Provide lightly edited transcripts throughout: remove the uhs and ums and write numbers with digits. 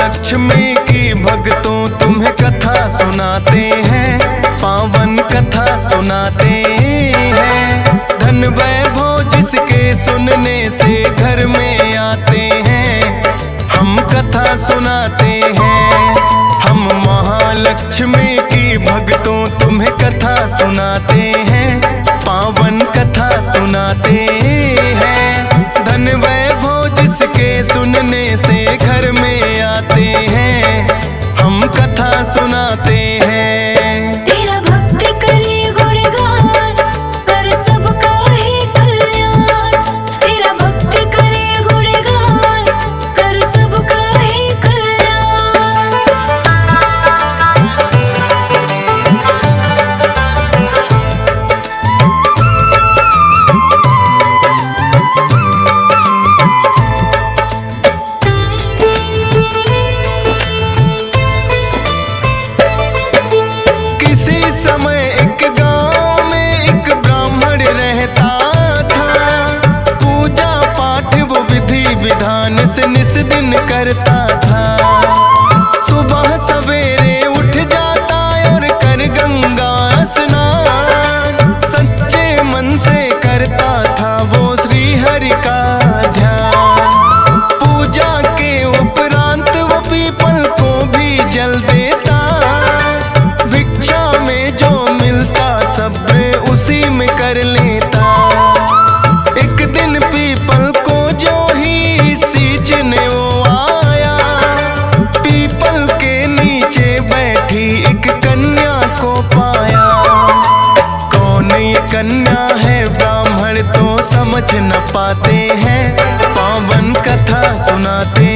महालक्ष्मी की भक्तों तुम्हें कथा सुनाते हैं, पावन कथा सुनाते हैं। धन वैभव जिसके सुनने से घर में आते हैं, हम कथा सुनाते हैं। हम महालक्ष्मी की भक्तों तुम्हें कथा सुनाते हैं, पावन कथा सुनाते हैं। धन वैभव जिसके सुनने से घर में आते हैं, हम कथा सुनाते हैं। तेरा भक्त करे गुणगान, कर सबका ही कल्याण। तेरा भक्त करे गुणगान, कर सबका ही कल्याण। विधान से निस दिन करता था। सुबह सवेरे उठ जाता और कर गंगा स्नान। सच्चे मन से करता था वो श्री हरि का ध्यान। पूजा के उपरांत वो पीपल को भी जल देता। भिक्षा में जो मिलता सब्र उसी में कर लेता। एक दिन पीपल को जो ही सींचने वो आया, पीपल के नीचे बैठी एक कन्या को पाया। कौन ये कन्या है ब्राह्मण तो समझ न पाते हैं, पावन कथा सुनाते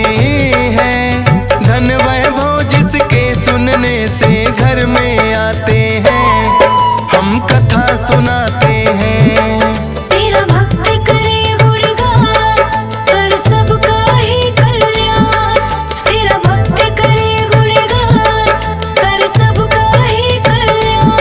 हैं। धन वैभव जिसके सुनने से घर में आते हैं, हम कथा सुनाते हैं। तेरा भक्त करे गुणगान, कर सबका ही कल्याण। तेरा भक्त करे गुणगान, कर सबका ही कल्याण।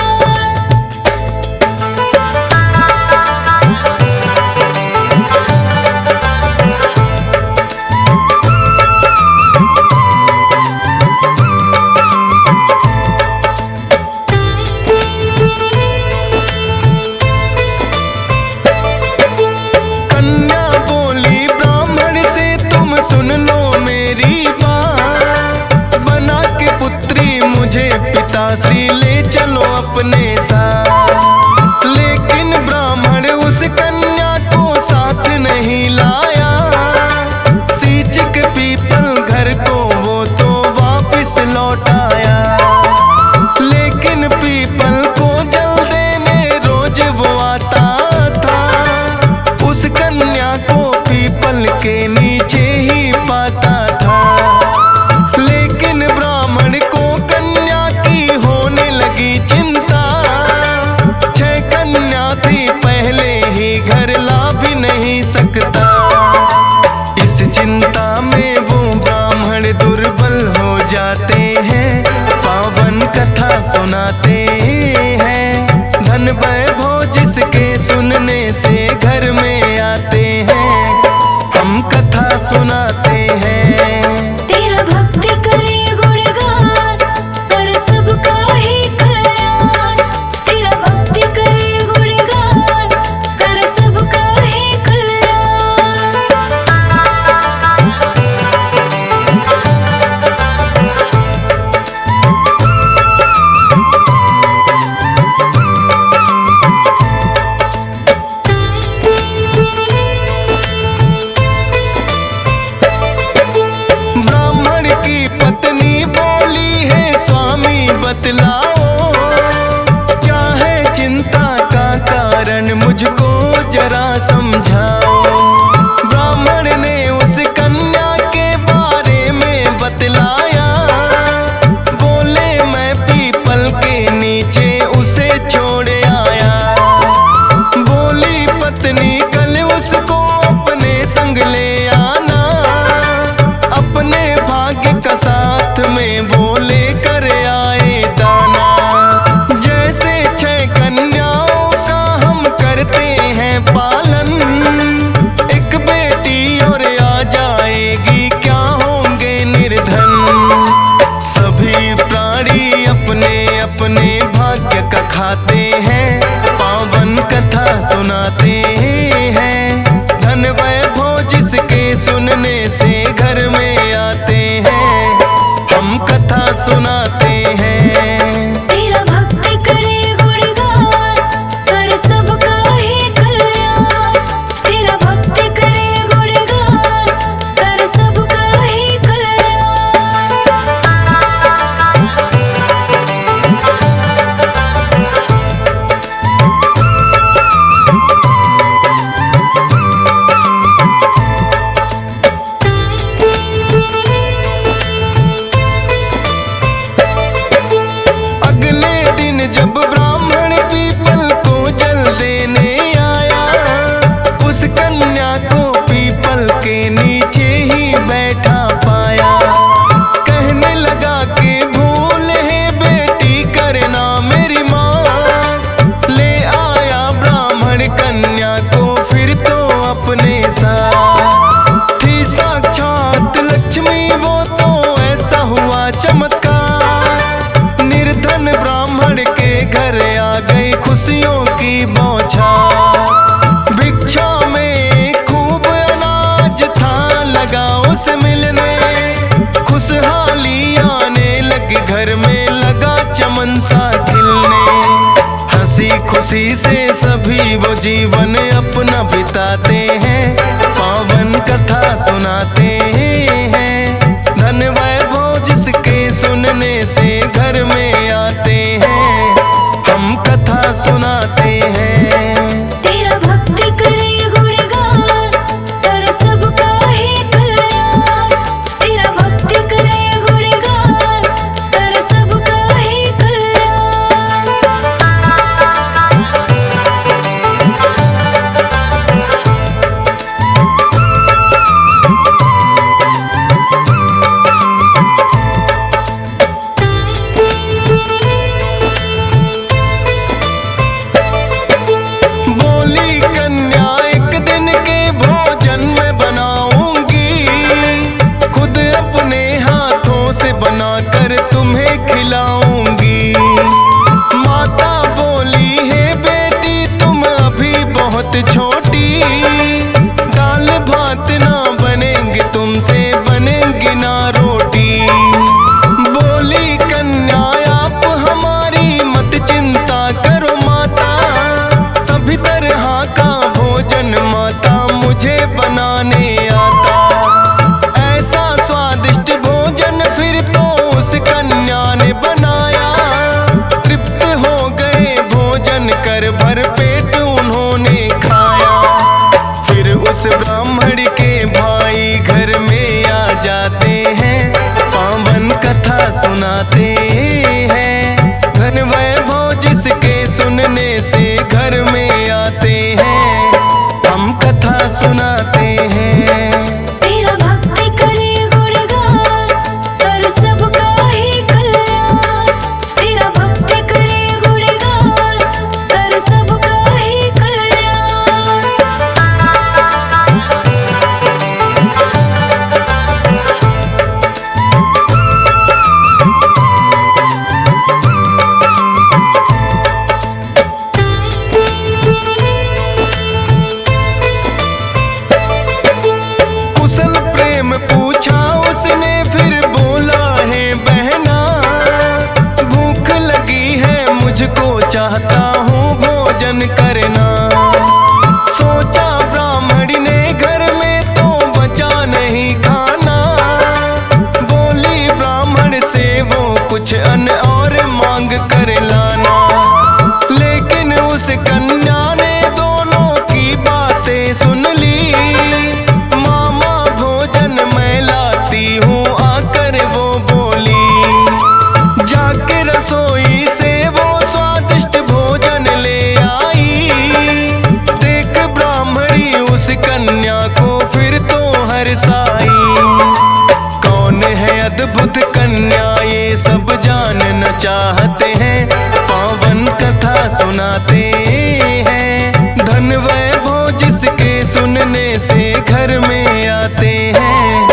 कन्या बोली ब्राह्मण से तुम सुन लो मेरी बात। बना के पुत्री मुझे पिताश्री ले चलो अपने साथ। लेकिन ब्राह्मण उस कन्या को साथ नहीं लाया। सींच के पीपल घर को वो तो वापिस लौट आया। लेकिन पीपल को जल देने रोज वो आता था। उस कन्या को पीपल के नीचे ही पाता था। लेकिन ब्राह्मण को कन्या की होने लगी चिंता। 6 कन्या थी पहले ही घर ला भी नहीं सकता। इस चिंता में वो ब्राह्मण दुर्बल हो जाते हैं, पावन कथा सुनाते हैं। धन वैभव जिसके सुनने से घर में आते हैं, हम कथा सुनाते हैं। तेरा भक्त करे गुणगान, कर सबका ही कल्याण। तेरा भक्त करे गुणगान, कर सबका ही कल्याण। वो तो ऐसा हुआ चमत्कार, निर्धन ब्राह्मण के घर आ गई खुशियों की बौछार। भिक्षा में खूब अनाज था लगा उसे मिलने, खुशहाली आने लगी घर में लगा चमन सा खिलने। हंसी खुशी से सभी वो जीवन अपना बिताते हैं, पावन कथा सुनाते हैं। धन वैभव जिसके सुनने से घर में आते हैं, हम कथा सुनाते हैं। तेरा भक्ति करे गुणगान कर सबका ही कल्याण। तेरा भक्ति करे गुणगान कर सबका ही कल्याण। बोली कन्या एक दिन के भोजन में बनाऊंगी, खुद अपने हाथों से बनाकर तुम्हें खिलाऊंगी। माता बोली है बेटी तुम अभी बहुत छोटी, दाल भात ना बनेंगे तुमसे बनेंगी ना रोटी। बोली कन्या आप हमारी मत चिंता करो माता, सभी तरह का भोजन माता मुझे बनाने आता। ऐसा स्वादिष्ट भोजन फिर तो उस कन्या ने बनाया, तृप्त हो गए भोजन कर भर पेट उन्होंने खाया। फिर उस ब्राह्मण के भाई घर में आ जाते हैं, पावन कथा सुनाते हैं। धन वैभव जिसके सुनने से घर में आते हैं, हम कथा सुनाते हैं। तेरा भक्ति करे गुणगान कर सबका ही कल्याण। तेरा भक्ति करे गुणगान कर सबका ही कल्याण। कुशल प्रेम पूछा उसने फिर बोला है बहना, भूख लगी है मुझको चाहता हूँ भोजन करना। सोचा ब्राह्मणी ने घर में तो बचा नहीं खाना, बोली ब्राह्मण से वो कुछ अन्न और मांग कर लाना। लेकिन उस कन्या ने दोनों की बातें सुन ली, मामा भोजन मैं लाती हूँ आकर वो बोली। जाके रसोई से वो स्वादिष्ट भोजन ले आई, देख ब्राह्मणी उस कन्या को फिर तो हर्षाई। कौन है अद्भुत कन्या ये सब जानना चाहते हैं, पावन कथा सुनाते हैं। धन वैभव जिसके सुनने से घर में आते हैं,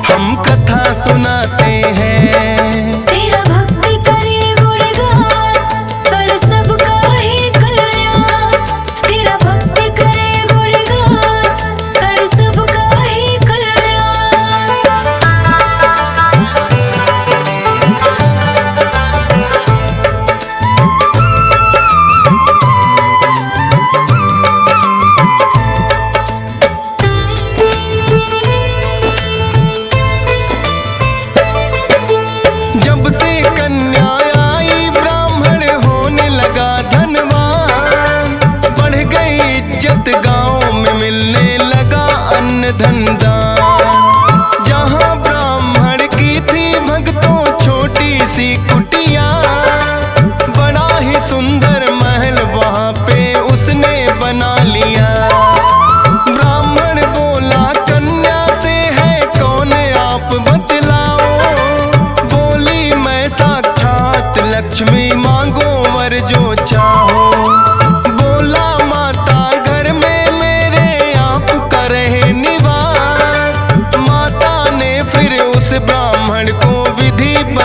हम कथा सुनाते हैं। तेरा भक्ति करे गुणगान कर सबका ही कल्याण। तेरा भक्ति करे गुणगान कर सबका ही कल्याण।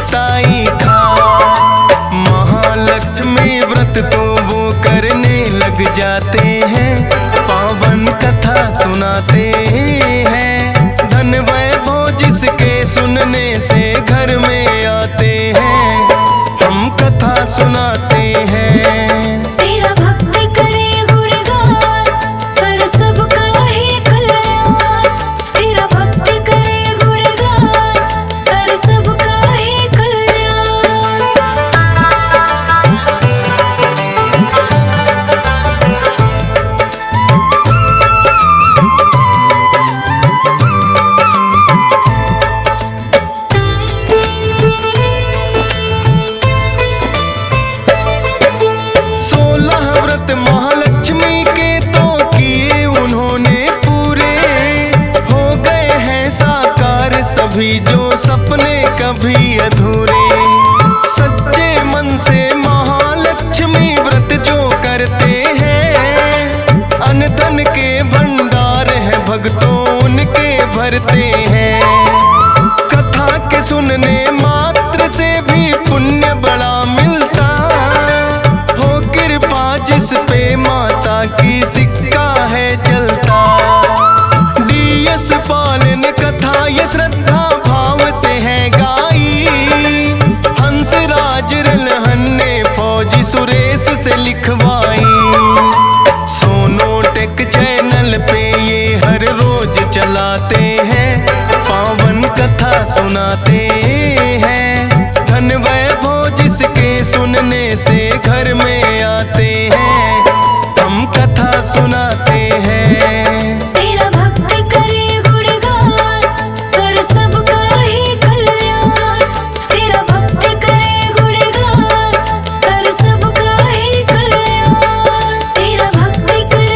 बताई खा। महालक्ष्मी व्रत तो वो करने लग जाते हैं, पावन कथा सुनाते हैं। धन वैभव जिसके सुनने से घर में आते हैं, हम कथा सुनाते हैं। तेरा भक्त करे गुणगान, कर सबका ही कल्याण। तेरा भक्त करे गुणगान, कर सबका ही कल्याण। महालक्ष्मी के तो किए उन्होंने पूरे, हो गए हैं साकार सभी जो सपने कभी अधूरे। सच्चे मन से महालक्ष्मी व्रत जो करते हैं, अन्न धन के भंडार है भक्तों उनके भरते हैं। कथा के सुनने मात्र से भी पुण्य बड़ा मिलता, हो कृपा जिस पे माता की सिक्का है चलता। डीएस पालन कथा ये श्रद्धा भाव से है गाई, हंसराज रलहन ने फौजी सुरेश से लिखवाई। सोनोटेक चैनल पे ये हर रोज चलाते हैं, पावन कथा सुनाते हैं। धन वैभव जिसके सुनने से घर में